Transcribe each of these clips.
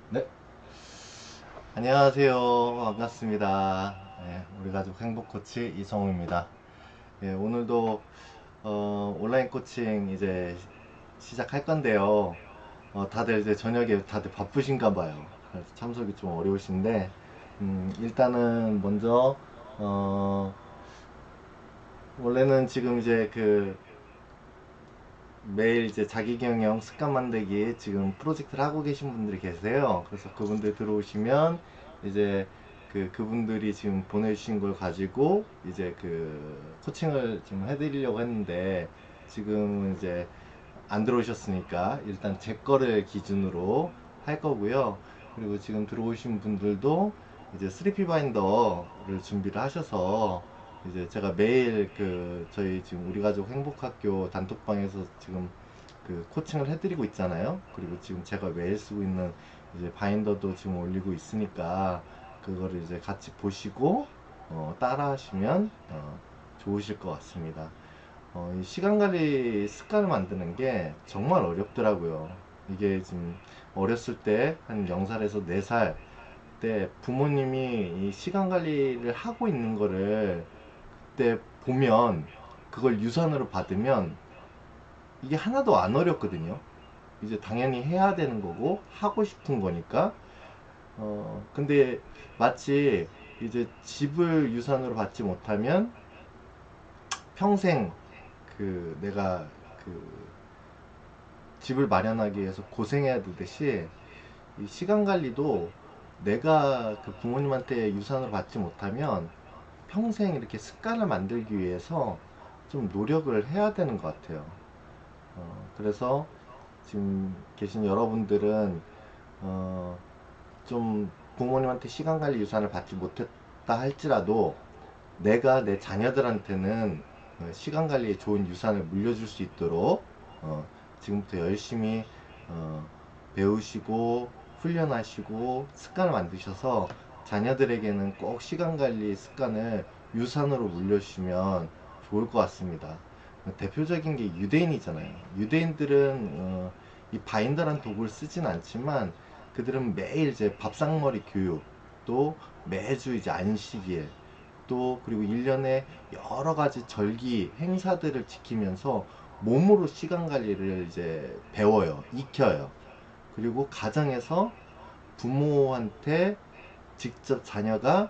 네, 안녕하세요. 반갑습니다. 네, 우리 가족 행복 코치 이성우입니다. 예, 오늘도 온라인 코칭 이제 시작할 건데요. 다들 이제 저녁에 다들 바쁘신가 봐요. 그래서 참석이 좀 어려우신데, 일단은 먼저 어, 원래는 지금 이제 매일 이제 자기경영 습관 만들기 지금 프로젝트를 하고 계신 분들이 계세요. 그래서 그분들 들어오시면 이제 그분들이 지금 보내주신 걸 가지고 이제 코칭을 좀 해드리려고 했는데 지금 이제 안 들어오셨으니까 일단 제 거를 기준으로 할 거고요. 그리고 지금 들어오신 분들도 이제 3P 바인더를 준비를 하셔서 이제 제가 매일 저희 지금 우리 가족 행복학교 단톡방에서 지금 코칭을 해드리고 있잖아요. 그리고 지금 제가 매일 쓰고 있는 이제 바인더도 지금 올리고 있으니까 그거를 이제 같이 보시고 따라 하시면 좋으실 것 같습니다. 이 시간 관리 습관을 만드는 게 정말 어렵더라고요. 이게 지금 어렸을 때 한 0살에서 4살 때 부모님이 이 시간 관리를 하고 있는 거를 그때 보면 그걸 유산으로 받으면 이게 하나도 안 어렵거든요. 이제 당연히 해야 되는 거고 하고 싶은 거니까. 근데 마치 이제 집을 유산으로 받지 못하면 평생 내가 그 집을 마련하기 위해서 고생해야 되듯이 이 시간 관리도 내가 그 부모님한테 유산을 받지 못하면 평생 이렇게 습관을 만들기 위해서 좀 노력을 해야 되는 것 같아요. 그래서 지금 계신 여러분들은 어, 좀 부모님한테 시간 관리 유산을 받지 못했다 할지라도 내가 내 자녀들한테는 시간 관리에 좋은 유산을 물려줄 수 있도록 지금부터 열심히 어, 배우시고 훈련하시고 습관을 만드셔서 자녀들에게는 꼭 시간 관리 습관을 유산으로 물려주시면 좋을 것 같습니다. 대표적인 게 유대인이잖아요. 유대인들은 이 바인더란 도구를 쓰진 않지만 그들은 매일 이제 밥상머리 교육, 또 매주 이제 안식일, 또 그리고 1년에 여러 가지 절기 행사들을 지키면서 몸으로 시간 관리를 이제 배워요. 익혀요. 그리고 가정에서 부모한테 직접 자녀가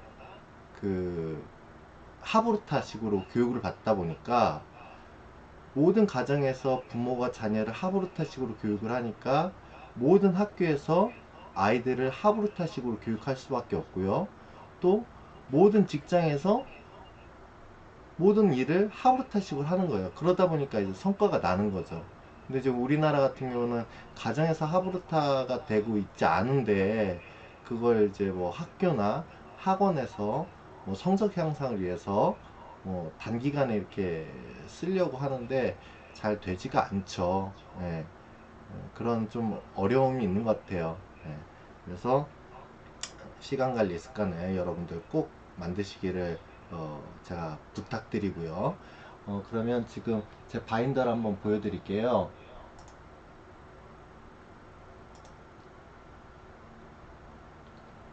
그 하브루타식으로 교육을 받다 보니까 모든 가정에서 부모가 자녀를 하브루타식으로 교육을 하니까 모든 학교에서 아이들을 하브루타식으로 교육할 수밖에 없고요. 또 모든 직장에서 모든 일을 하브루타식으로 하는 거예요. 그러다 보니까 이제 성과가 나는 거죠. 근데 지금 우리나라 같은 경우는 가정에서 하브루타가 되고 있지 않은데 그걸 이제 뭐 학교나 학원에서 뭐 성적 향상을 위해서 뭐 단기간에 이렇게 쓰려고 하는데 잘 되지가 않죠. 예. 그런 좀 어려움이 있는 것 같아요. 예. 그래서 시간 관리 습관을 여러분들 꼭 만드시기를 제가 부탁드리고요. 그러면 지금 제 바인더를 한번 보여드릴게요.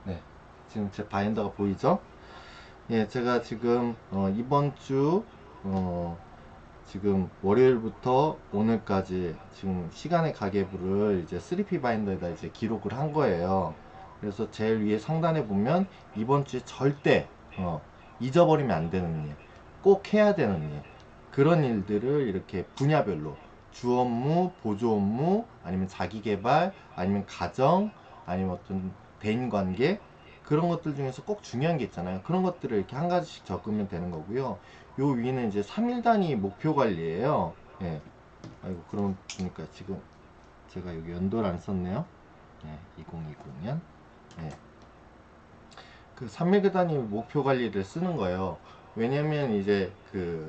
네, 지금 제 바인더가 보이죠? 예, 제가 지금 이번 주 지금 월요일부터 오늘까지 지금 시간의 가계부를 이제 3P 바인더에다 이제 기록을 한 거예요. 그래서 제일 위에 상단에 보면 이번 주에 절대 잊어버리면 안 되는 일, 꼭 해야 되는 일, 그런 일들을 이렇게 분야별로 주 업무, 보조 업무, 아니면 자기 개발, 아니면 가정, 아니면 어떤 대인 관계 그런 것들 중에서 꼭 중요한 게 있잖아요. 그런 것들을 이렇게 한 가지씩 적으면 되는 거고요. 요 위는 이제 3일 단위 목표 관리예요. 예. 아이고, 그럼 보니까 지금 제가 여기 연도를 안 썼네요. 예, 2020년. 예. 그 3일 단위 목표 관리를 쓰는 거예요. 왜냐면 이제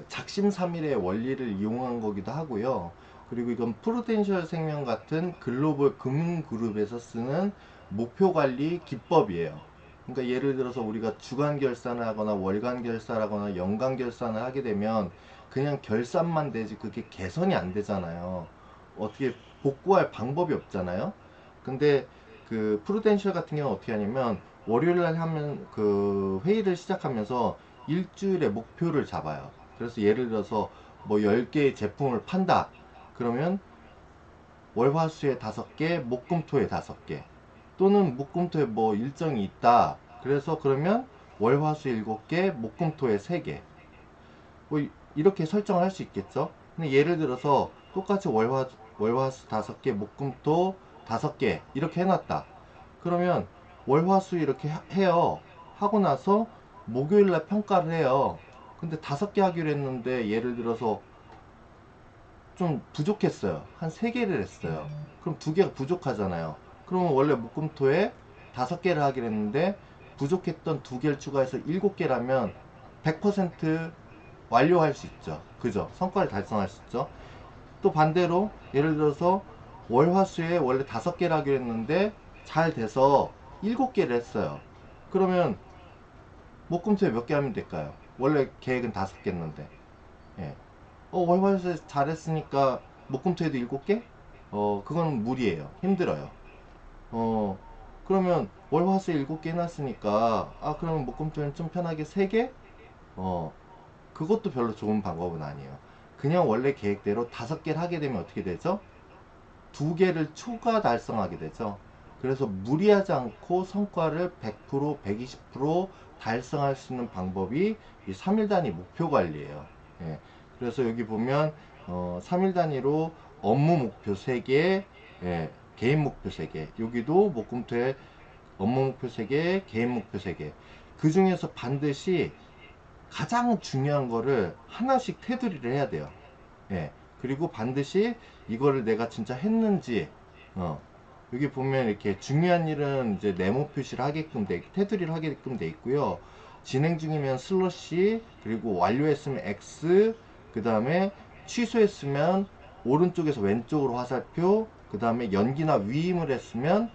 작심삼일의 원리를 이용한 거기도 하고요. 그리고 이건 프루덴셜 생명 같은 글로벌 금융그룹에서 쓰는 목표 관리 기법이에요. 그러니까 예를 들어서 우리가 주간 결산을 하거나 월간 결산을 하거나 연간 결산을 하게 되면 그냥 결산만 되지 그게 개선이 안 되잖아요. 어떻게 복구할 방법이 없잖아요. 근데 그 프루덴셜 같은 경우는 어떻게 하냐면 월요일 날 하면 그 회의를 시작하면서 일주일에 목표를 잡아요. 그래서 예를 들어서 뭐 10개의 제품을 판다. 그러면 월화수에 5개, 목금토에 5개. 또는 목금토에 뭐 일정이 있다. 그래서 그러면 월화수 7개, 목금토에 3개. 뭐 이렇게 설정을 할 수 있겠죠. 근데 예를 들어서 똑같이 월화수 5개, 목금토 5개 이렇게 해놨다. 그러면 월화수 이렇게 해요. 하고 나서 목요일날 평가를 해요. 근데 5개 하기로 했는데 예를 들어서 좀 부족했어요. 한 3개를 했어요. 그럼 2개가 부족하잖아요. 그러면 원래 목금토에 5개를 하기로 했는데 부족했던 2개를 추가해서 7개라면 100% 완료할 수 있죠. 그죠? 성과를 달성할 수 있죠. 또 반대로 예를 들어서 월화수에 원래 5개를 하기로 했는데 잘 돼서 7개를 했어요. 그러면 목금토에 몇 개 하면 될까요? 원래 계획은 5개였는데. 예. 월화수에 잘했으니까 목금토에도 7개? 그건 무리예요. 힘들어요. 어, 그러면 월화수에 7개 해놨으니까 그러면 목금토는 좀 편하게 3개? 어, 그것도 별로 좋은 방법은 아니에요. 그냥 원래 계획대로 5개를 하게 되면 어떻게 되죠? 2개를 초과 달성하게 되죠. 그래서 무리하지 않고 성과를 100%, 120% 달성할 수 있는 방법이 이 3일 단위 목표 관리예요. 예. 그래서 여기 보면 3일 단위로 업무 목표 3개, 예, 개인 목표 3개. 여기도 목금토에 업무 목표 3개, 개인 목표 3개. 그 중에서 반드시 가장 중요한 거를 하나씩 테두리를 해야 돼요. 예. 그리고 반드시 이거를 내가 진짜 했는지, 여기 보면 이렇게 중요한 일은 이제 네모 표시를 하게끔 테두리를 하게끔 돼 있고요. 진행 중이면 슬러시, 그리고 완료했으면 X, 그 다음에 취소했으면 오른쪽에서 왼쪽으로 화살표, 그 다음에 연기나 위임을 했으면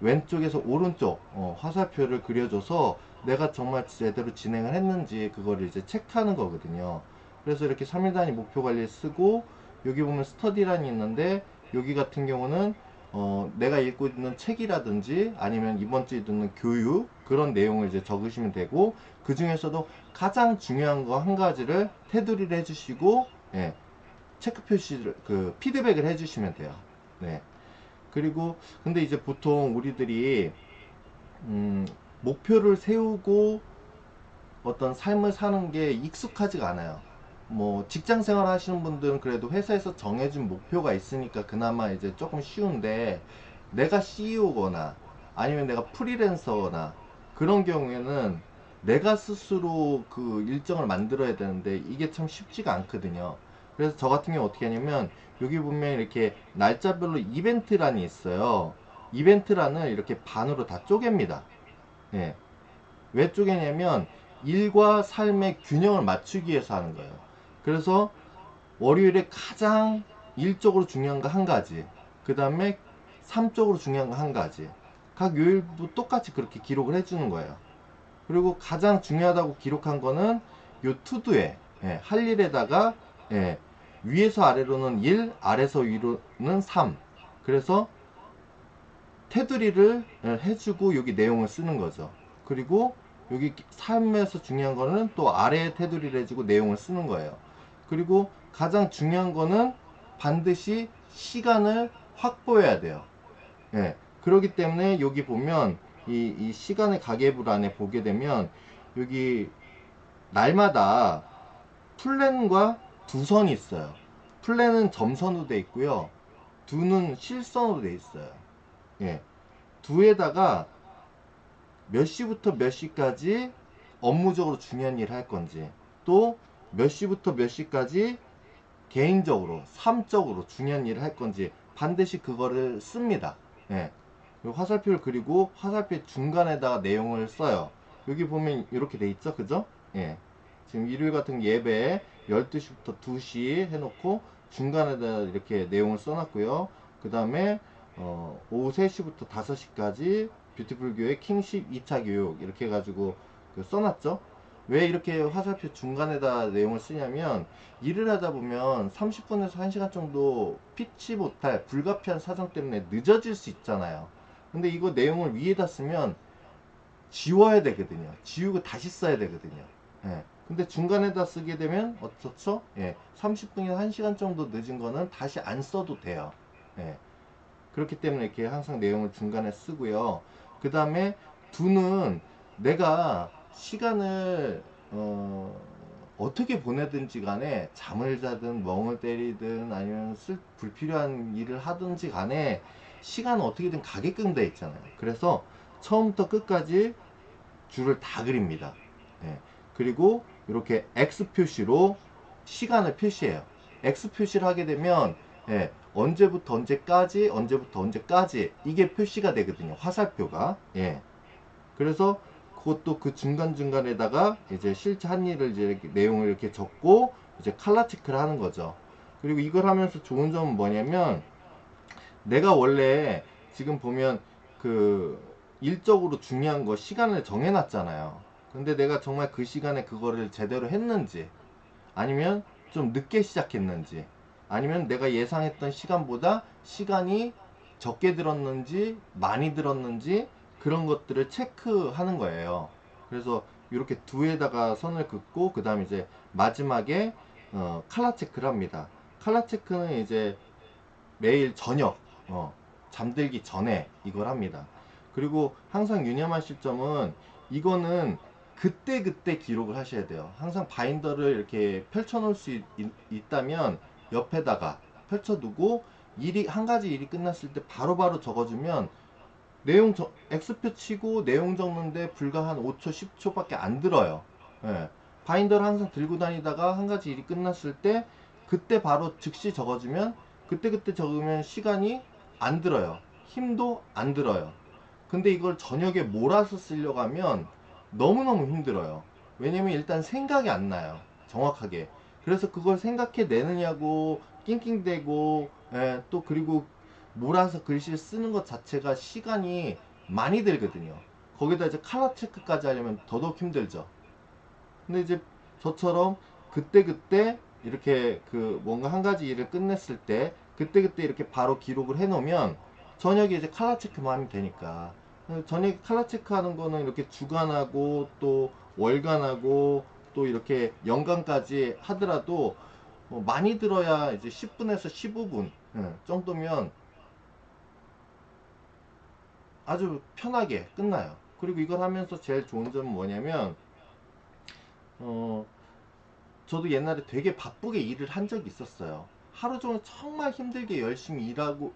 왼쪽에서 오른쪽 화살표를 그려줘서 내가 정말 제대로 진행을 했는지 그거를 이제 체크하는 거거든요. 그래서 이렇게 3일 단위 목표 관리를 쓰고 여기 보면 스터디란이 있는데 여기 같은 경우는 내가 읽고 있는 책이라든지 아니면 이번 주에 듣는 교육 그런 내용을 이제 적으시면 되고 그 중에서도 가장 중요한 거 한 가지를 테두리를 해주시고 예, 체크 표시를 그 피드백을 해주시면 돼요. 네. 그리고 근데 이제 보통 우리들이 목표를 세우고 어떤 삶을 사는 게 익숙하지가 않아요. 뭐 직장 생활 하시는 분들은 그래도 회사에서 정해준 목표가 있으니까 그나마 이제 조금 쉬운데 내가 CEO거나 아니면 내가 프리랜서거나 그런 경우에는 내가 스스로 그 일정을 만들어야 되는데 이게 참 쉽지가 않거든요. 그래서 저 같은 경우 어떻게 하냐면 여기 보면 이렇게 날짜별로 이벤트란이 있어요. 이벤트란을 이렇게 반으로 다 쪼갭니다. 예. 왜 쪼개냐면 일과 삶의 균형을 맞추기 위해서 하는 거예요. 그래서 월요일에 가장 일적으로 중요한 거 한 가지, 그 다음에 삶적으로 중요한 거 한 가지, 각 요일도 똑같이 그렇게 기록을 해주는 거예요. 그리고 가장 중요하다고 기록한 거는 요 투두에 할 일에다가 위에서 아래로는 1, 아래서 위로는 3. 그래서 테두리를 해주고 여기 내용을 쓰는 거죠. 그리고 여기 삶에서 중요한 거는 또 아래에 테두리를 해주고 내용을 쓰는 거예요. 그리고 가장 중요한 거는 반드시 시간을 확보해야 돼요. 예. 그렇기 때문에 여기 보면 이 시간의 가계부 안에 보게 되면 여기 날마다 플랜과 두 선이 있어요. 플랜은 점선으로 돼 있고요. 두는 실선으로 돼 있어요. 예. 두에다가 몇 시부터 몇 시까지 업무적으로 중요한 일을 할 건지 또 몇 시부터 몇 시까지 개인적으로 삶적으로 중요한 일을 할 건지 반드시 그거를 씁니다. 예. 그리고 화살표를 그리고 화살표 중간에다가 내용을 써요. 여기 보면 이렇게 돼 있죠, 그죠? 예. 지금 일요일 같은 예배 12시부터 2시 해놓고 중간에다 이렇게 내용을 써놨고요. 그 다음에 오후 3시부터 5시까지 뷰티풀 교회 킹십 2차 교육 이렇게 해가지고 써놨죠. 왜 이렇게 화살표 중간에다 내용을 쓰냐면 일을 하다 보면 30분에서 1시간 정도 피치 못할 불가피한 사정 때문에 늦어질 수 있잖아요. 근데 이거 내용을 위에다 쓰면 지워야 되거든요. 지우고 다시 써야 되거든요. 예. 근데 중간에다 쓰게 되면 어떻죠? 예. 30분이나 1시간 정도 늦은 거는 다시 안 써도 돼요. 예. 그렇기 때문에 이렇게 항상 내용을 중간에 쓰고요. 그 다음에 두는 내가 시간을 어떻게 보내든지 간에 잠을 자든 멍을 때리든 아니면 불필요한 일을 하든지 간에 시간은 어떻게든 가게끔 돼 있잖아요. 그래서 처음부터 끝까지 줄을 다 그립니다. 예. 그리고 이렇게 X 표시로 시간을 표시해요. X 표시를 하게 되면 예, 언제부터 언제까지 언제부터 언제까지 이게 표시가 되거든요. 화살표가. 예. 그래서 그것도 그 중간중간에다가 이제 실제 한 일을 이제 이렇게 내용을 이렇게 적고 이제 칼라 체크를 하는 거죠. 그리고 이걸 하면서 좋은 점은 뭐냐면 내가 원래 지금 보면 그 일적으로 중요한 거 시간을 정해놨잖아요. 근데 내가 정말 그 시간에 그거를 제대로 했는지 아니면 좀 늦게 시작했는지 아니면 내가 예상했던 시간보다 시간이 적게 들었는지 많이 들었는지 그런 것들을 체크하는 거예요. 그래서 이렇게 두에다가 선을 긋고 그 다음에 이제 마지막에 칼라 체크를 합니다. 칼라 체크는 이제 매일 저녁 잠들기 전에 이걸 합니다. 그리고 항상 유념하실 점은 이거는 그때그때 기록을 하셔야 돼요. 항상 바인더를 이렇게 펼쳐 놓을 수 있다면 옆에다가 펼쳐 두고 일이 한 가지 일이 끝났을 때 바로바로 적어주면 X표 치고 내용 적는데 불과 한 5초 10초밖에 안 들어요. 예. 바인더를 항상 들고 다니다가 한 가지 일이 끝났을 때 그때 바로 즉시 적어주면 그때그때 적으면 시간이 안 들어요. 힘도 안 들어요. 근데 이걸 저녁에 몰아서 쓰려고 하면 너무너무 힘들어요. 왜냐면 일단 생각이 안 나요. 정확하게. 그래서 그걸 생각해 내느냐고 낑낑대고 또 그리고 몰아서 글씨를 쓰는 것 자체가 시간이 많이 들거든요. 거기다 이제 칼라 체크까지 하려면 더더욱 힘들죠. 근데 이제 저처럼 그때그때 이렇게 그 뭔가 한 가지 일을 끝냈을 때 그때그때 이렇게 바로 기록을 해 놓으면 저녁에 이제 칼라 체크만 하면 되니까. 저녁에 칼라 체크하는 거는 이렇게 주간하고 또 월간하고 또 이렇게 연간까지 하더라도 많이 들어야 이제 10분에서 15분 정도면 아주 편하게 끝나요. 그리고 이걸 하면서 제일 좋은 점은 뭐냐면 어, 저도 옛날에 되게 바쁘게 일을 한 적이 있었어요. 하루 종일 정말 힘들게 열심히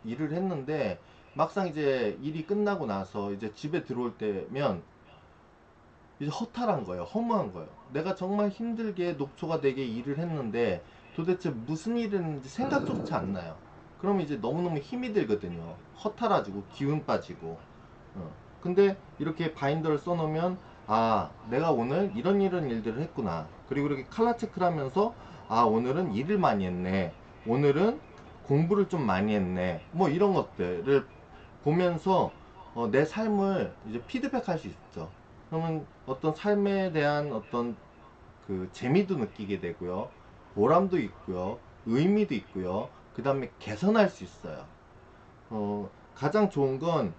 일을 했는데 막상 이제 일이 끝나고 나서 이제 집에 들어올 때면 이제 허탈한 거예요. 허무한 거예요. 내가 정말 힘들게 녹초가 되게 일을 했는데 도대체 무슨 일을 했는지 생각조차 안 나요. 그러면 이제 너무너무 힘이 들거든요. 허탈해지고 기운 빠지고. 근데 이렇게 바인더를 써놓으면 아 내가 오늘 이런 일들을 했구나. 그리고 이렇게 칼라 체크를 하면서 아 오늘은 일을 많이 했네. 오늘은 공부를 좀 많이 했네. 뭐 이런 것들을 보면서 내 삶을 이제 피드백할 수 있죠. 그러면 어떤 삶에 대한 어떤 그 재미도 느끼게 되고요. 보람도 있고요. 의미도 있고요. 그 다음에 개선할 수 있어요. 가장 좋은 건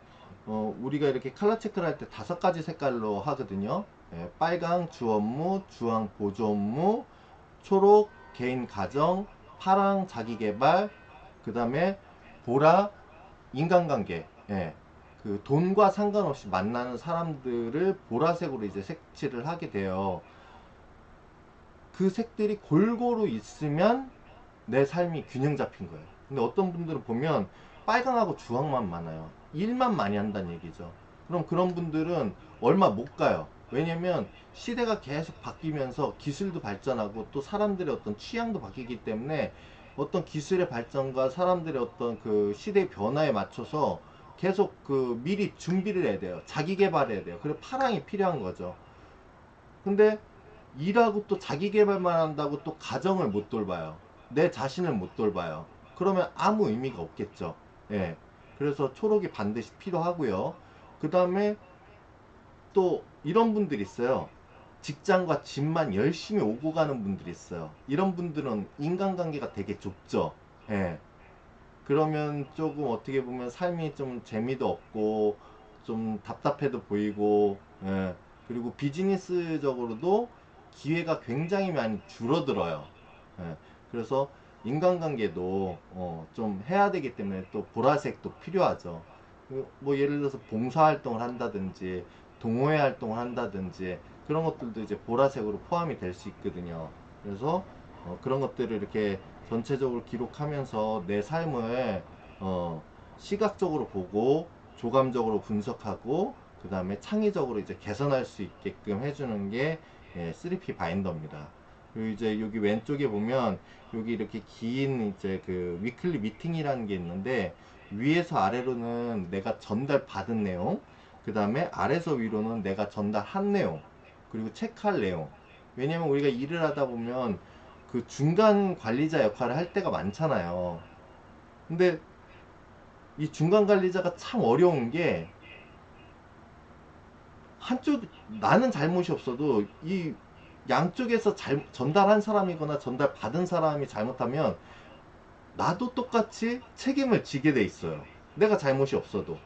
우리가 이렇게 칼라 체크를 할 때 5가지 색깔로 하거든요. 예, 빨강 주업무, 주황 보조업무, 초록 개인 가정, 파랑 자기개발, 그 다음에 보라 인간관계. 예, 그 돈과 상관없이 만나는 사람들을 보라색으로 이제 색칠을 하게 돼요. 그 색들이 골고루 있으면 내 삶이 균형 잡힌 거예요. 근데 어떤 분들은 보면 빨강하고 주황만 많아요. 일만 많이 한다는 얘기죠. 그럼 그런 분들은 얼마 못 가요. 왜냐면 시대가 계속 바뀌면서 기술도 발전하고 또 사람들의 어떤 취향도 바뀌기 때문에 어떤 기술의 발전과 사람들의 어떤 그 시대의 변화에 맞춰서 계속 그 미리 준비를 해야 돼요. 자기 개발해야 돼요. 그래서 파랑이 필요한 거죠. 근데 일하고 또 자기 개발만 한다고 또 가정을 못 돌봐요. 내 자신을 못 돌봐요. 그러면 아무 의미가 없겠죠. 예. 그래서 초록이 반드시 필요하고요. 그 다음에 또 이런 분들이 있어요. 직장과 집만 열심히 오고 가는 분들이 있어요. 이런 분들은 인간관계가 되게 좁죠. 예. 그러면 조금 어떻게 보면 삶이 좀 재미도 없고 좀 답답해도 보이고, 예. 그리고 비즈니스적으로도 기회가 굉장히 많이 줄어들어요. 예. 그래서 인간관계도 좀 해야 되기 때문에 또 보라색도 필요하죠. 뭐 예를 들어서 봉사활동을 한다든지 동호회 활동을 한다든지 그런 것들도 이제 보라색으로 포함이 될 수 있거든요. 그래서 그런 것들을 이렇게 전체적으로 기록하면서 내 삶을 시각적으로 보고 조감적으로 분석하고 그 다음에 창의적으로 이제 개선할 수 있게끔 해주는 게 3P 바인더입니다. 그리고 이제 여기 왼쪽에 보면 여기 이렇게 긴 이제 그 위클리 미팅이라는 게 있는데 위에서 아래로는 내가 전달 받은 내용, 그 다음에 아래서 위로는 내가 전달한 내용, 그리고 체크할 내용. 왜냐면 우리가 일을 하다 보면 그 중간 관리자 역할을 할 때가 많잖아요. 근데 이 중간 관리자가 참 어려운 게 한쪽 나는 잘못이 없어도 이 양쪽에서 전달한 사람이거나 전달 받은 사람이 잘못하면 나도 똑같이 책임을 지게 돼 있어요. 내가 잘못이 없어도.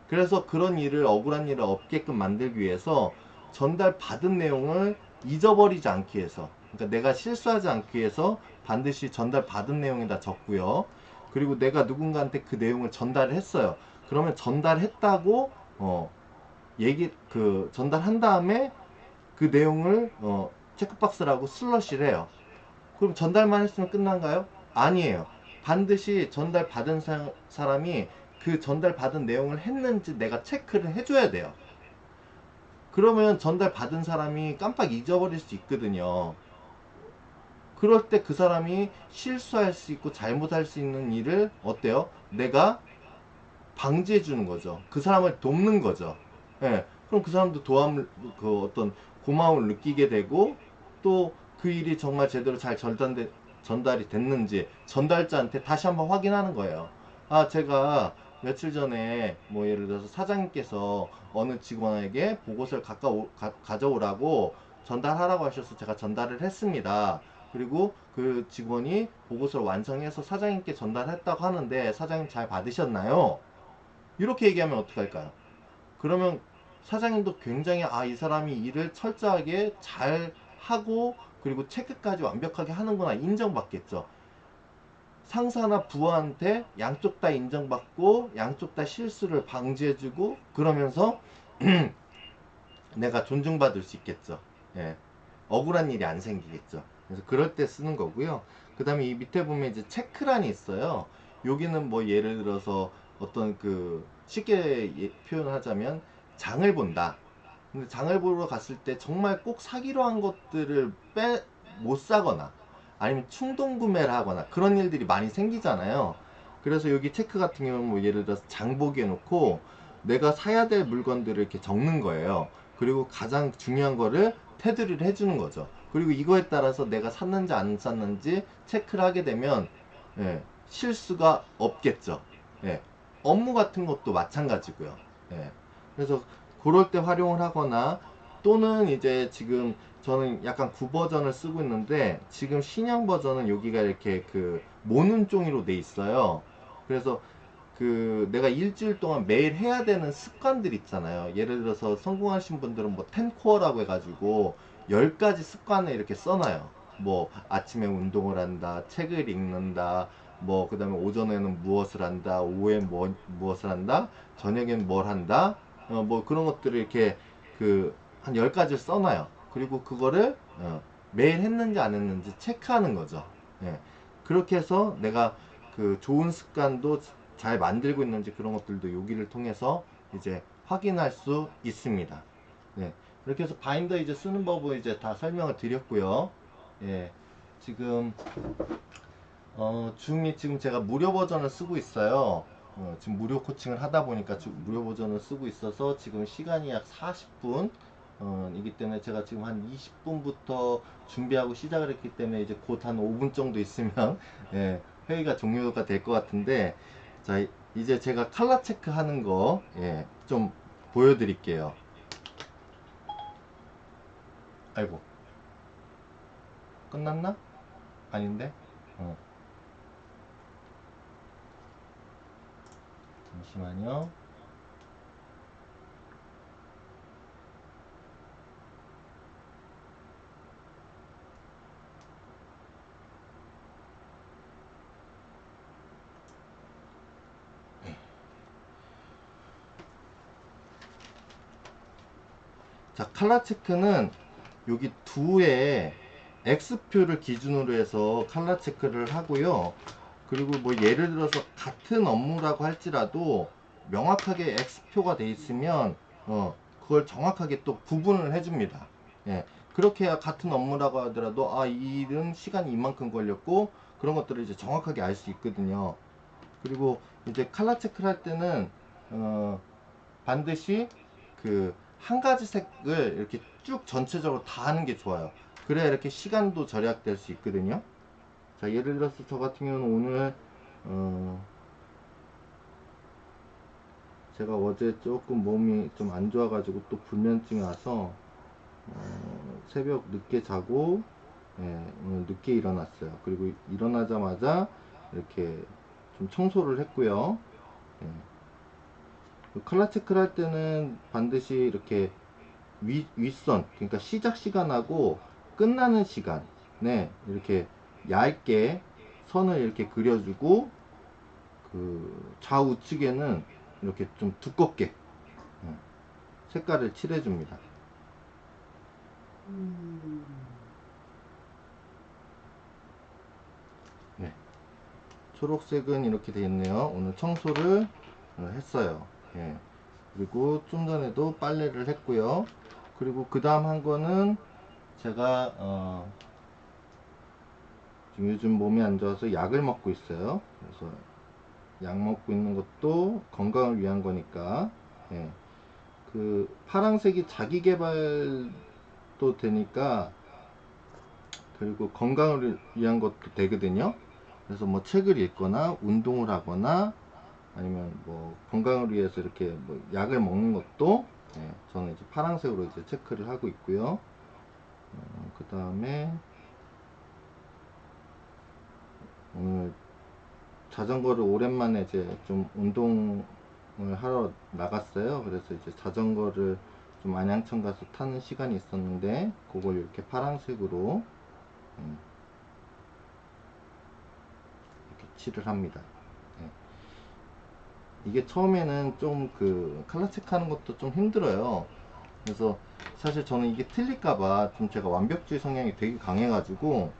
그래서 그런 일을 억울한 일을 없게끔 만들기 위해서 전달 받은 내용을 잊어버리지 않기 위해서, 그러니까 내가 실수하지 않기 위해서 반드시 전달 받은 내용에다 적고요. 그리고 내가 누군가한테 그 내용을 전달을 했어요. 그러면 전달했다고 전달한 다음에 그 내용을 체크박스라고 슬러시를 해요. 그럼 전달만 했으면 끝난가요? 아니에요. 반드시 전달 받은 사람이 그 전달 받은 내용을 했는지 내가 체크를 해줘야 돼요. 그러면 전달 받은 사람이 깜빡 잊어버릴 수 있거든요. 그럴 때 그 사람이 실수할 수 있고 잘못할 수 있는 일을 어때요? 내가 방지해 주는 거죠. 그 사람을 돕는 거죠. 예. 그럼 그 사람도 그 어떤 고마움을 느끼게 되고 또 그 일이 정말 제대로 잘 전달이 됐는지 전달자한테 다시 한번 확인하는 거예요. 아, 제가 며칠 전에 뭐 예를 들어서 사장님께서 어느 직원에게 보고서를 가져오라고 전달하라고 하셔서 제가 전달을 했습니다. 그리고 그 직원이 보고서를 완성해서 사장님께 전달했다고 하는데 사장님 잘 받으셨나요? 이렇게 얘기하면 어떡할까요? 그러면 사장님도 굉장히 이 사람이 일을 철저하게 잘 하고 그리고 체크까지 완벽하게 하는구나 인정받겠죠. 상사나 부하한테 양쪽 다 인정받고 양쪽 다 실수를 방지해주고 그러면서 내가 존중받을 수 있겠죠. 예. 억울한 일이 안 생기겠죠. 그래서 그럴 때 쓰는 거고요. 그 다음에 이 밑에 보면 이제 체크란이 있어요. 여기는 뭐 예를 들어서 어떤 쉽게 표현하자면 장을 본다. 근데 장을 보러 갔을 때 정말 꼭 사기로 한 것들을 못 사거나 아니면 충동 구매를 하거나 그런 일들이 많이 생기잖아요. 그래서 여기 체크 같은 경우는 뭐 예를 들어서 장보기 해놓고 내가 사야 될 물건들을 이렇게 적는 거예요. 그리고 가장 중요한 거를 테두리를 해주는 거죠. 그리고 이거에 따라서 내가 샀는지 안 샀는지 체크를 하게 되면 실수가 없겠죠. 예, 업무 같은 것도 마찬가지고요. 예, 그래서 그럴 때 활용을 하거나 또는 이제 지금 저는 약간 구버전을 쓰고 있는데 지금 신형 버전은 여기가 이렇게 모눈 종이로 돼 있어요. 그래서 내가 일주일 동안 매일 해야 되는 습관들 있잖아요. 예를 들어서 성공하신 분들은 뭐 10코어라고 해가지고 10가지 습관을 이렇게 써놔요. 뭐 아침에 운동을 한다, 책을 읽는다, 뭐 그 다음에 오전에는 무엇을 한다, 오후엔 무엇을 한다, 저녁엔 뭘 한다, 뭐 그런 것들을 이렇게 한 10가지를 써놔요. 그리고 그거를 매일 했는지 안 했는지 체크하는 거죠. 예. 그렇게 해서 내가 좋은 습관도 잘 만들고 있는지 그런 것들도 여기를 통해서 이제 확인할 수 있습니다. 네. 이렇게 해서 바인더 이제 쓰는 법을 이제 다 설명을 드렸고요. 예. 지금 줌이 지금 제가 무료 버전을 쓰고 있어요. 지금 무료 코칭을 하다 보니까 무료 버전을 쓰고 있어서 지금 시간이 약 40분 이기 때문에 제가 지금 한 20분부터 준비하고 시작을 했기 때문에 이제 곧 한 5분 정도 있으면 예, 회의가 종료가 될 것 같은데 자 이제 제가 칼라 체크 하는 거 좀 보여드릴게요. 아이고 끝났나? 아닌데? 어, 잠시만요. 자, 칼라 체크는 여기 두의 X표를 기준으로 해서 칼라 체크를 하고요. 그리고 뭐 예를 들어서 같은 업무라고 할지라도 명확하게 X표가 돼 있으면 그걸 정확하게 또 구분을 해줍니다. 예, 그렇게 해야 같은 업무라고 하더라도 아, 이 일은 시간이 이만큼 걸렸고 그런 것들을 이제 정확하게 알 수 있거든요. 그리고 이제 칼라 체크를 할 때는 반드시 그 한 가지 색을 이렇게 쭉 전체적으로 다 하는 게 좋아요. 그래야 이렇게 시간도 절약될 수 있거든요. 자, 예를 들어서 저 같은 경우는 오늘 제가 어제 조금 몸이 좀 안 좋아가지고 또 불면증이 와서 새벽 늦게 자고 오늘 늦게 일어났어요. 그리고 일어나자마자 이렇게 좀 청소를 했고요. 예. 컬러 체크를 할 때는 반드시 이렇게 윗선, 그러니까 시작 시간하고 끝나는 시간에 이렇게 얇게 선을 이렇게 그려주고 그 좌우측에는 이렇게 좀 두껍게 색깔을 칠해줍니다. 네. 초록색은 이렇게 되어 있네요. 오늘 청소를 했어요. 예. 그리고 좀 전에도 빨래를 했고요. 그리고 그 다음 한 거는 제가 지금 요즘 몸이 안 좋아서 약을 먹고 있어요. 그래서 약 먹고 있는 것도 건강을 위한 거니까 예. 그 파란색이 자기 개발도 되니까 그리고 건강을 위한 것도 되거든요. 그래서 뭐 책을 읽거나 운동을 하거나 아니면 뭐 건강을 위해서 이렇게 뭐 약을 먹는 것도 예, 저는 이제 파란색으로 이제 체크를 하고 있고요. 그 다음에 오늘 자전거를 오랜만에 이제 좀 운동을 하러 나갔어요. 그래서 이제 자전거를 좀 안양천 가서 타는 시간이 있었는데 그걸 이렇게 파란색으로 이렇게 칠을 합니다. 예. 이게 처음에는 좀 그 칼라 체크하는 것도 좀 힘들어요. 그래서 사실 저는 이게 틀릴까봐 좀 제가 완벽주의 성향이 되게 강해가지고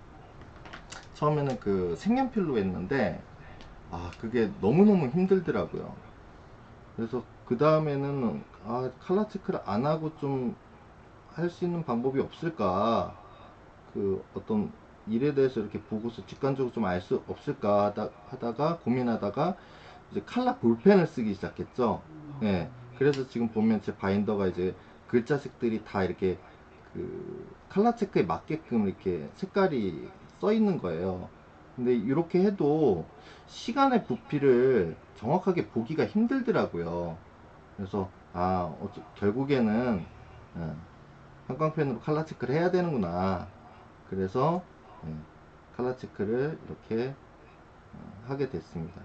처음에는 그 색연필로 했는데 아 그게 너무너무 힘들더라고요. 그래서 그 다음에는 아 칼라 체크를 안 하고 좀 할 수 있는 방법이 없을까, 그 어떤 일에 대해서 이렇게 보고서 직관적으로 좀 알 수 없을까 하다가 고민하다가 이제 칼라 볼펜을 쓰기 시작했죠. 예. 그래서 지금 보면 제 바인더가 이제 글자색들이 다 이렇게 그 칼라 체크에 맞게끔 이렇게 색깔이 써 있는 거예요. 근데 이렇게 해도 시간의 부피를 정확하게 보기가 힘들더라고요. 그래서 결국에는 예, 형광펜으로 칼라 체크를 해야 되는구나. 그래서 예, 칼라 체크를 이렇게 하게 됐습니다.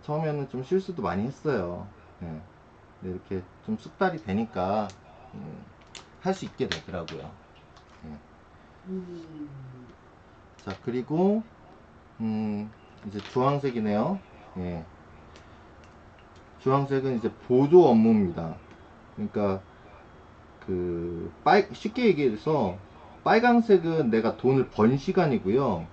처음에는 좀 실수도 많이 했어요. 예. 근데 이렇게 좀 숙달이 되니까 할 수 있게 되더라고요. 예. 자, 그리고 이제 주황색이네요. 예. 주황색은 이제 보조 업무입니다. 그러니까 쉽게 얘기해서 빨강색은 내가 돈을 번 시간이고요.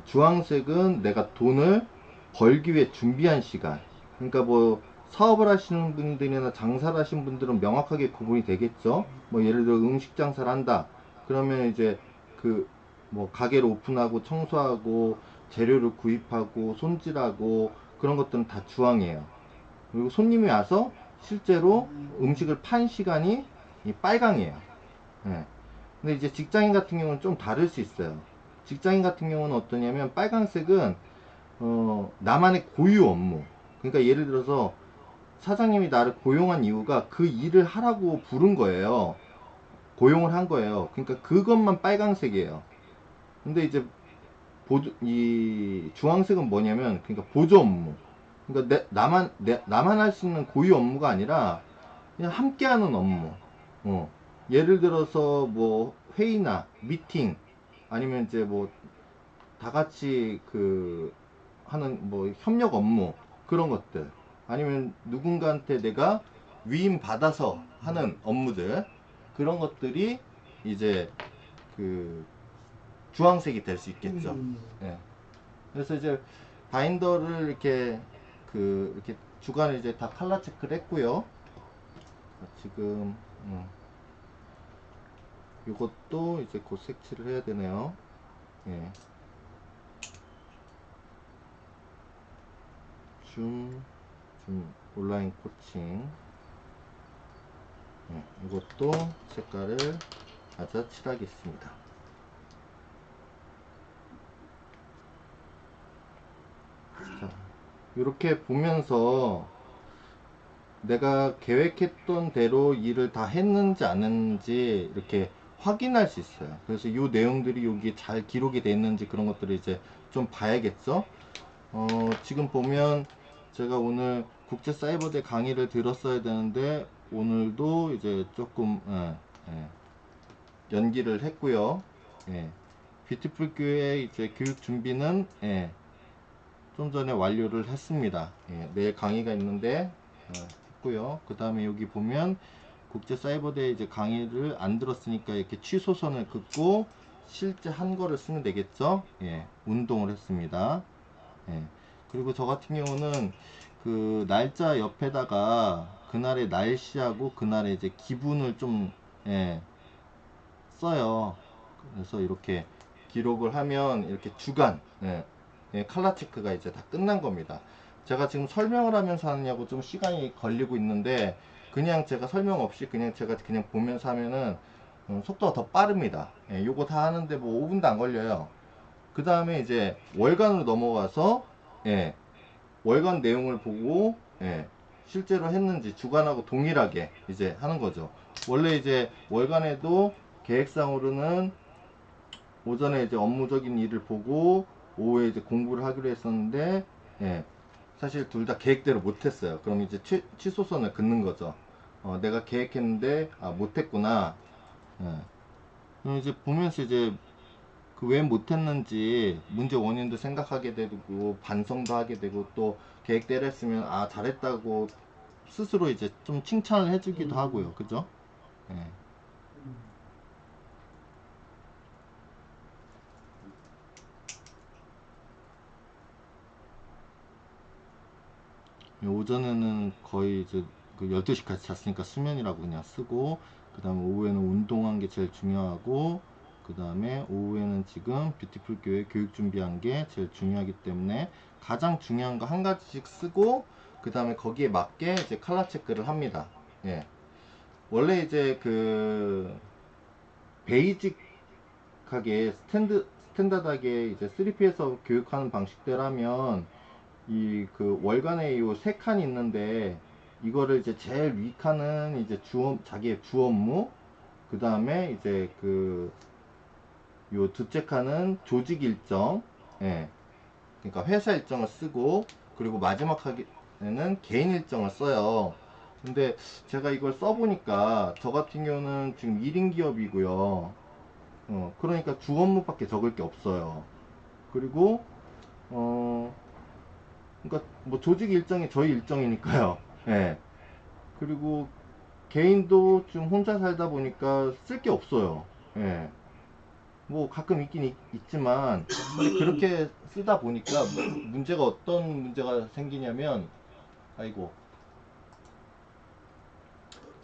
주황색은 내가 돈을 벌기 위해 준비한 시간. 그러니까 뭐 사업을 하시는 분들이나 장사를 하시는 분들은 명확하게 구분이 되겠죠. 뭐 예를 들어 음식 장사를 한다. 그러면 이제 그 뭐 가게를 오픈하고 청소하고 재료를 구입하고 손질하고 그런 것들은 다 주황이에요. 그리고 손님이 와서 실제로 음식을 판 시간이 이 빨강이에요. 예. 근데 이제 직장인 같은 경우는 좀 다를 수 있어요. 직장인 같은 경우는 어떠냐면 빨간색은 나만의 고유 업무. 그러니까 예를 들어서 사장님이 나를 고용한 이유가 그 일을 하라고 부른 거예요. 고용을 한 거예요. 그러니까 그것만 빨간색이에요. 근데 이제 이 주황색은 뭐냐면 그러니까 보조 업무. 그러니까 나만 할 수 있는 고유 업무가 아니라 그냥 함께하는 업무. 예를 들어서 뭐 회의나 미팅 아니면 이제 뭐 다 같이 그 하는 뭐 협력 업무 그런 것들 아니면 누군가한테 내가 위임 받아서 하는 업무들, 그런 것들이 이제 그 주황색이 될 수 있겠죠. 예. 그래서 이제 바인더를 이렇게 이렇게 주간에 이제 다 칼라 체크를 했고요. 지금 이것도 이제 곧 색칠을 해야 되네요. 예. 줌 온라인 코칭. 예. 이것도 색깔을 아주 칠하겠습니다. 자, 이렇게 보면서 내가 계획했던 대로 일을 다 했는지 안 했는지 이렇게 확인할 수 있어요. 그래서 이 내용들이 여기 잘 기록이 돼 있는지 그런 것들을 이제 좀 봐야겠죠. 지금 보면 제가 오늘 국제사이버대 강의를 들었어야 되는데 오늘도 이제 조금 연기를 했고요. 예. 뷰티풀 교회 이제 교육 준비는 좀 전에 완료를 했습니다. 내일 강의가 있는데 했고요. 그 다음에 여기 보면 국제사이버대 이제 강의를 안 들었으니까 이렇게 취소선을 긋고 실제 한 거를 쓰면 되겠죠. 운동을 했습니다. 그리고 저 같은 경우는 그 날짜 옆에다가 그날의 날씨하고 그날의 이제 기분을 좀 써요. 그래서 이렇게 기록을 하면 이렇게 주간 칼라 체크가 이제 다 끝난 겁니다. 제가 지금 설명을 하면서 하느냐고 좀 시간이 걸리고 있는데 그냥 제가 설명 없이 제가 그냥 보면서 하면은 속도가 더 빠릅니다. 요거 다 하는데 뭐 5분도 안 걸려요. 그 다음에 이제 월간으로 넘어가서 월간 내용을 보고 실제로 했는지 주간하고 동일하게 이제 하는 거죠. 원래 이제 월간에도 계획상으로는 오전에 이제 업무적인 일을 보고 오후에 이제 공부를 하기로 했었는데 사실 둘 다 계획대로 못했어요. 그럼 이제 취소선을 긋는 거죠. 내가 계획했는데 못했구나. 그럼 이제 보면서 이제 그 왜 못했는지 문제 원인도 생각하게 되고 반성도 하게 되고 또 계획대로 했으면 잘했다고 스스로 이제 좀 칭찬을 해주기도 하고요. 그죠? 오전에는 거의 이제 그 12시까지 잤으니까 수면이라고 그냥 쓰고, 그 다음에 오후에는 운동한 게 제일 중요하고, 그 다음에 오후에는 지금 뷰티풀 교회 교육 준비한 게 제일 중요하기 때문에 가장 중요한 거 한 가지씩 쓰고, 그 다음에 거기에 맞게 이제 칼라 체크를 합니다. 원래 이제 그 베이직하게 스탠다드하게 이제 3P에서 교육하는 방식대로라면 이 그 월간에 요 세 칸이 있는데 이거를 이제 제일 위 칸은 이제 자기의 주 업무, 그 다음에 이제 그 요 둘째 칸은 조직 일정, 그러니까 회사 일정을 쓰고, 그리고 마지막 칸에는 개인 일정을 써요. 근데 제가 이걸 써보니까 저 같은 경우는 지금 1인 기업이고요. 그러니까 주 업무밖에 적을 게 없어요. 그리고 어 그러니까 뭐 조직 일정이 저희 일정이니까요. 그리고 개인도 좀 혼자 살다 보니까 쓸 게 없어요. 뭐 가끔 있긴 있지만 근데 그렇게 쓰다 보니까 문제가 어떤 문제가 생기냐면 아이고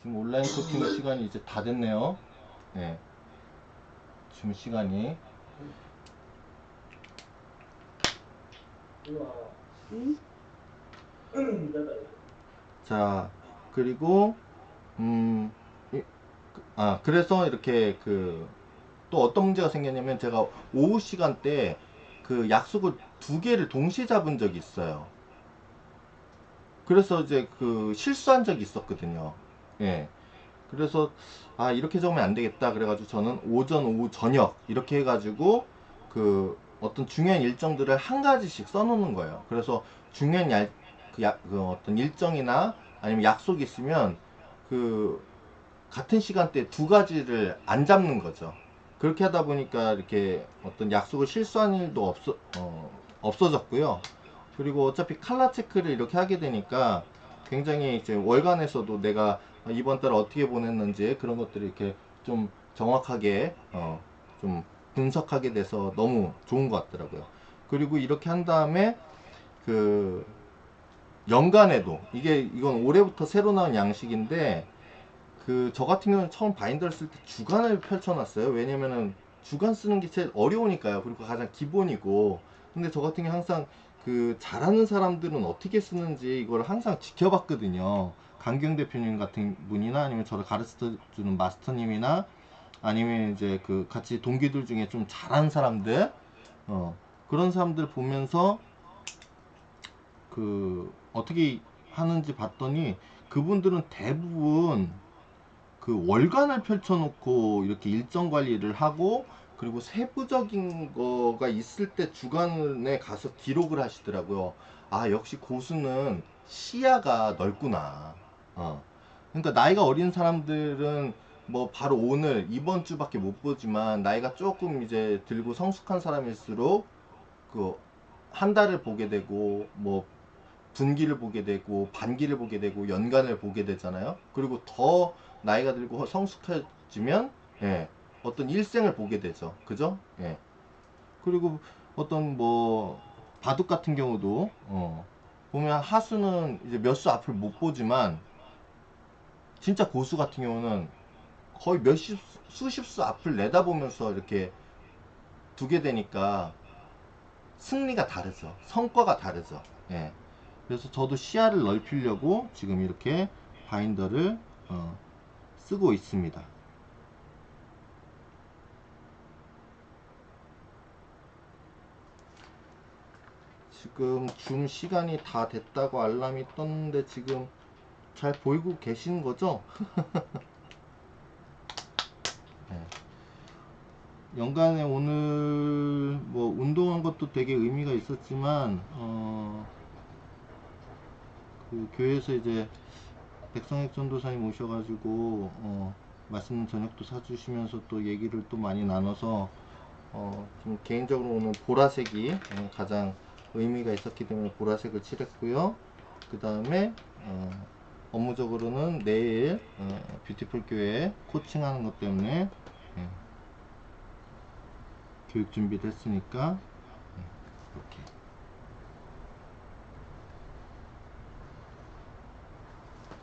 지금 온라인 코칭 시간이 이제 다 됐네요. 지금 시간이 자 그리고 음 그래서 이렇게 또 어떤 문제가 생겼냐면 제가 오후 시간대에 그 약속을 두 개를 동시에 잡은 적이 있어요. 그래서 이제 그 실수한 적이 있었거든요. 그래서 이렇게 적으면 안 되겠다. 그래가지고 저는 오전, 오후, 저녁 이렇게 해가지고 그 어떤 중요한 일정들을 한 가지씩 써놓는 거예요. 그래서 중요한 그 어떤 일정이나 아니면 약속이 있으면 그 같은 시간대에 두 가지를 안 잡는 거죠. 그렇게 하다 보니까 이렇게 어떤 약속을 실수한 일도 없어졌고요. 그리고 어차피 칼라 체크를 이렇게 하게 되니까 굉장히 이제 월간에서도 내가 이번 달 어떻게 보냈는지 그런 것들이 이렇게 좀 정확하게 좀 분석하게 돼서 너무 좋은 것 같더라고요. 그리고 이렇게 한 다음에 그 연간에도 이건 올해부터 새로 나온 양식인데 그 저 같은 경우는 처음 바인더를 쓸 때 주간을 펼쳐놨어요. 왜냐면은 주간 쓰는 게 제일 어려우니까요. 그리고 가장 기본이고. 근데 저 같은 경우 항상 그 잘하는 사람들은 어떻게 쓰는지 이걸 항상 지켜봤거든요. 강경 대표님 같은 분이나 아니면 저를 가르쳐주는 마스터님이나 아니면 이제 그 같이 동기들 중에 좀 잘하는 사람들, 그런 사람들 보면서 그 어떻게 하는지 봤더니 그분들은 대부분 그 월간을 펼쳐놓고 이렇게 일정 관리를 하고 그리고 세부적인 거가 있을 때 주간에 가서 기록을 하시더라고요. 아, 역시 고수는 시야가 넓구나. 그러니까 나이가 어린 사람들은 뭐 바로 오늘 이번 주밖에 못 보지만 나이가 조금 이제 들고 성숙한 사람일수록 그 한 달을 보게 되고 뭐 분기를 보게 되고 반기를 보게 되고 연간을 보게 되잖아요. 그리고 더 나이가 들고 성숙해지면 예, 어떤 일생을 보게 되죠. 그죠? 예. 그리고 어떤 뭐 바둑 같은 경우도 보면 하수는 이제 몇 수 앞을 못 보지만 진짜 고수 같은 경우는 거의 수십 수 앞을 내다보면서 이렇게 두게 되니까 승리가 다르죠. 성과가 다르죠. 예. 그래서 저도 시야를 넓히려고 지금 이렇게 바인더를 쓰고 있습니다. 지금 줌 시간이 다 됐다고 알람이 떴는데 지금 잘 보이고 계신 거죠? 네. 연간에 오늘 뭐 운동한 것도 되게 의미가 있었지만 그 교회에서 이제 백성익 전도사님 오셔가지고 맛있는 저녁도 사주시면서 또 얘기를 또 많이 나눠서 좀 개인적으로 오늘 보라색이 가장 의미가 있었기 때문에 보라색을 칠했고요. 그 다음에 업무적으로는 내일 뷰티풀 교회 코칭하는 것 때문에 교육 준비를 했으니까 이렇게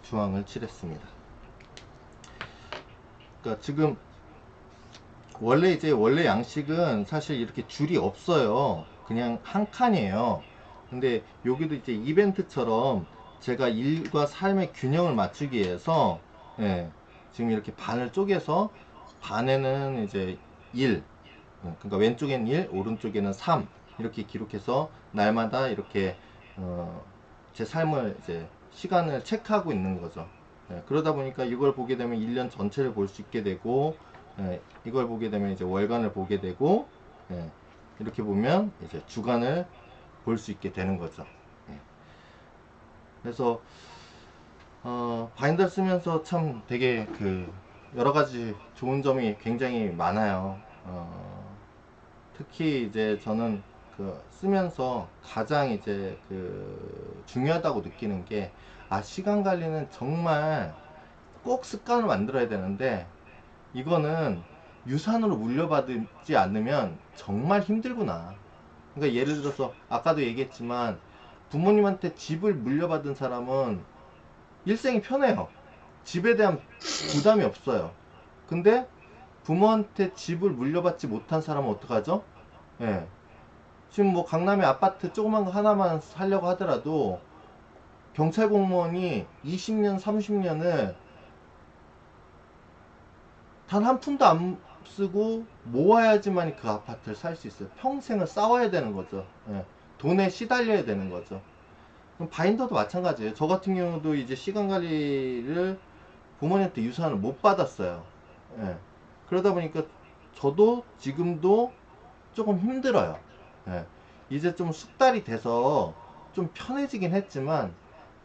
주황을 칠했습니다. 그러니까 지금 원래 양식은 사실 이렇게 줄이 없어요. 그냥 한 칸이에요. 근데 여기도 이제 이벤트처럼 제가 일과 삶의 균형을 맞추기 위해서 예, 지금 이렇게 반을 쪼개서 반에는 이제 1, 그러니까 왼쪽에는 1, 오른쪽에는 3 이렇게 기록해서 날마다 이렇게 제 삶을 이제 시간을 체크하고 있는 거죠. 예, 그러다 보니까 이걸 보게 되면 1년 전체를 볼 수 있게 되고 이걸 보게 되면 이제 월간을 보게 되고 이렇게 보면 이제 주간을 볼 수 있게 되는 거죠. 그래서 바인더 쓰면서 참 되게 그 여러 가지 좋은 점이 굉장히 많아요. 특히 이제 저는 그 쓰면서 가장 이제 그 중요하다고 느끼는 게 시간 관리는 정말 꼭 습관을 만들어야 되는데 이거는 유산으로 물려받지 않으면 정말 힘들구나. 그러니까 예를 들어서 아까도 얘기했지만 부모님한테 집을 물려받은 사람은 일생이 편해요. 집에 대한 부담이 없어요. 근데 부모한테 집을 물려받지 못한 사람은 어떡하죠? 예. 지금 뭐 강남에 아파트 조그만 거 하나만 살려고 하더라도 경찰 공무원이 20년, 30년을 단 한 푼도 안 쓰고 모아야지만 그 아파트를 살 수 있어요. 평생을 싸워야 되는 거죠. 예. 돈에 시달려야 되는 거죠. 그럼 바인더도 마찬가지예요. 저 같은 경우도 이제 시간 관리를 부모님한테 유산을 못 받았어요. 예. 그러다 보니까 저도 지금도 조금 힘들어요. 예. 이제 좀 숙달이 돼서 좀 편해지긴 했지만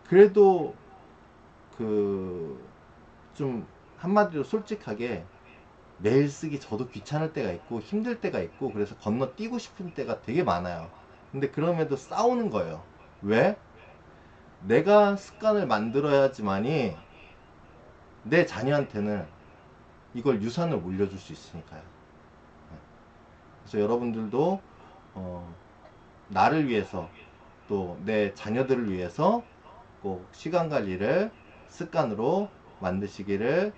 그래도 그 좀 한마디로 솔직하게 매일 쓰기 저도 귀찮을 때가 있고 힘들 때가 있고 그래서 건너뛰고 싶은 때가 되게 많아요. 근데 그럼에도 싸우는 거예요. 왜? 내가 습관을 만들어야지만이 내 자녀한테는 이걸 유산을 물려줄 수 있으니까요. 그래서 여러분들도 나를 위해서 또 내 자녀들을 위해서 꼭 시간 관리를 습관으로 만드시기를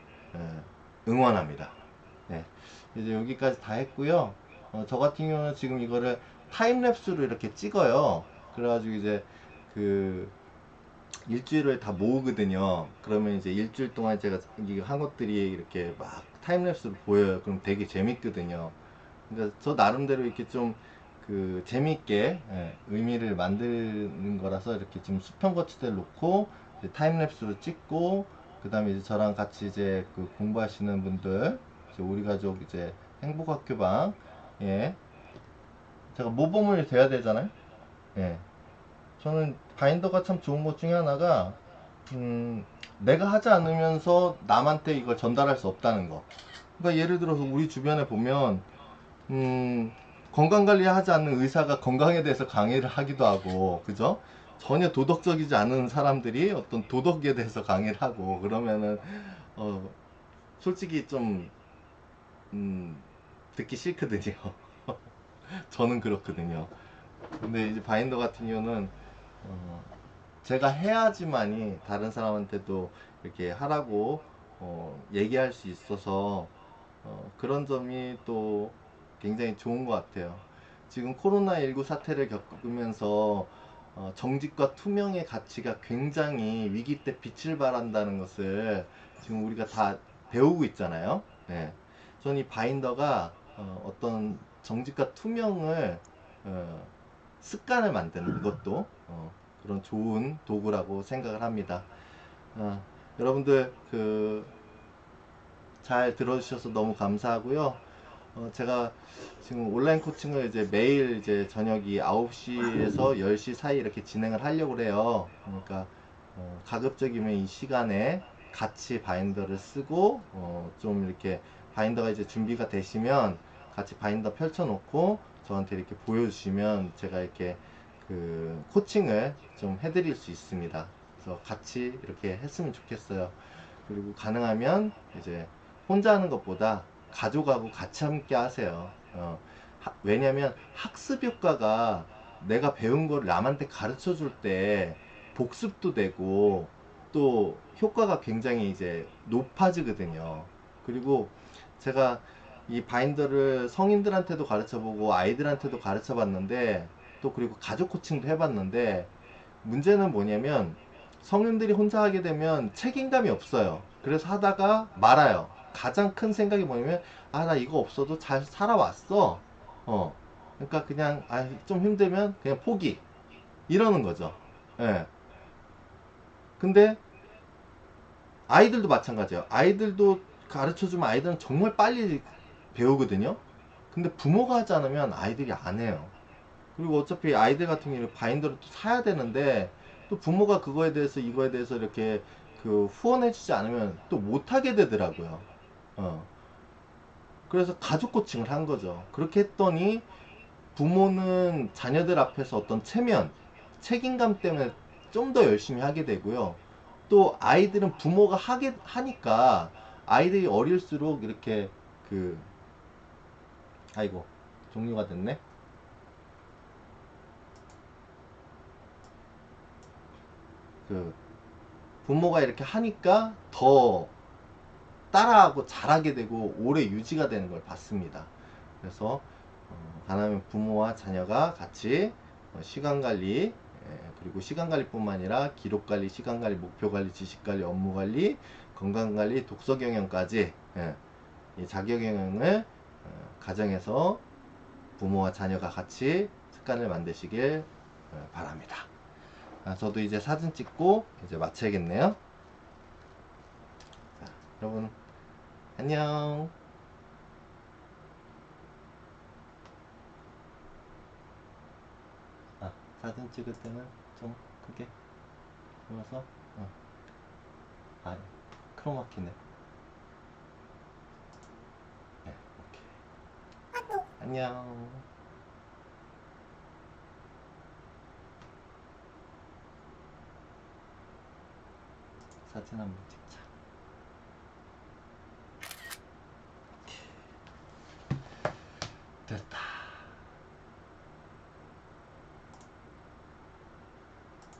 응원합니다. 네, 이제 여기까지 다 했고요. 저 같은 경우는 지금 이거를 타임랩스로 이렇게 찍어요. 그래가지고 이제 그 일주일을 다 모으거든요. 그러면 이제 일주일 동안 제가 이한 것들이 이렇게 막 타임랩스로 보여요. 그럼 되게 재밌거든요. 그러니까 저 나름대로 이렇게 좀 그 재밌게 의미를 만드는 거라서 이렇게 좀 수평 거치대를 놓고 이제 타임랩스로 찍고 그 다음에 이제 저랑 같이 이제 그 공부하시는 분들 이제 우리 가족 이제 행복학교방 예 제가 모범을 돼야 되잖아요. 예 저는 바인더가 참 좋은 것 중에 하나가 내가 하지 않으면서 남한테 이걸 전달할 수 없다는 거. 그러니까 예를 들어서 우리 주변에 보면 건강관리 하지 않는 의사가 건강에 대해서 강의를 하기도 하고, 그죠? 전혀 도덕적이지 않은 사람들이 어떤 도덕에 대해서 강의를 하고, 그러면은, 어, 솔직히 좀, 음, 듣기 싫거든요. 저는 그렇거든요. 근데 이제 바인더 같은 경우는, 어, 제가 해야지만이 다른 사람한테도 이렇게 하라고, 얘기할 수 있어서, 그런 점이 또 굉장히 좋은 것 같아요. 지금 코로나19 사태를 겪으면서 정직과 투명의 가치가 굉장히 위기 때 빛을 발한다는 것을 지금 우리가 다 배우고 있잖아요. 네. 저는 이 바인더가 어떤 정직과 투명을 어, 습관을 만드는 이것도 그런 좋은 도구라고 생각을 합니다. 여러분들 잘 들어주셔서 너무 감사하고요. 제가 지금 온라인 코칭을 이제 매일 이제 저녁이 9시에서 10시 사이 이렇게 진행을 하려고 그래요. 그러니까 가급적이면 이 시간에 같이 바인더를 쓰고 좀 이렇게 바인더가 이제 준비가 되시면 같이 바인더 펼쳐놓고 저한테 이렇게 보여주시면 제가 이렇게 그 코칭을 좀 해드릴 수 있습니다. 그래서 같이 이렇게 했으면 좋겠어요. 그리고 가능하면 이제 혼자 하는 것보다 가족하고 같이 함께 하세요. 왜냐면 학습 효과가 내가 배운 걸 남한테 가르쳐 줄 때 복습도 되고 또 효과가 굉장히 이제 높아지거든요. 그리고 제가 이 바인더를 성인들한테도 가르쳐 보고 아이들한테도 가르쳐 봤는데 또 그리고 가족 코칭도 해봤는데 문제는 뭐냐면 성인들이 혼자 하게 되면 책임감이 없어요. 그래서 하다가 말아요. 가장 큰 생각이 뭐냐면 나 이거 없어도 잘 살아왔어. 어. 그러니까 그냥 좀 힘들면 그냥 포기. 이러는 거죠. 예. 근데 아이들도 마찬가지예요. 아이들도 가르쳐주면 아이들은 정말 빨리 배우거든요. 근데 부모가 하지 않으면 아이들이 안 해요. 그리고 어차피 아이들 같은 경우는 바인더를 또 사야 되는데 또 부모가 그거에 대해서 이거에 대해서 이렇게 그 후원해주지 않으면 또 못하게 되더라고요. 어. 그래서 가족 코칭을 한 거죠. 그렇게 했더니 부모는 자녀들 앞에서 어떤 체면, 책임감 때문에 좀 더 열심히 하게 되고요. 또 아이들은 부모가 하니까 아이들이 어릴수록 이렇게 그, 아이고, 종료가 됐네. 그, 부모가 이렇게 하니까 더 따라하고 잘하게 되고 오래 유지가 되는 걸 봤습니다. 그래서 가능하면 부모와 자녀가 같이 시간 관리 그리고 시간 관리뿐만 아니라 기록 관리, 시간 관리, 목표 관리, 지식 관리, 업무 관리, 건강 관리, 독서 경영까지 이 자기 경영을 가정에서 부모와 자녀가 같이 습관을 만드시길 바랍니다. 저도 이제 사진 찍고 이제 마쳐야겠네요. 자, 여러분 안녕. 사진 찍을 때는 좀 크게 눌러서 아 크로마키네. 네, 오케이. 안녕. 사진 한번 찍자. 됐다.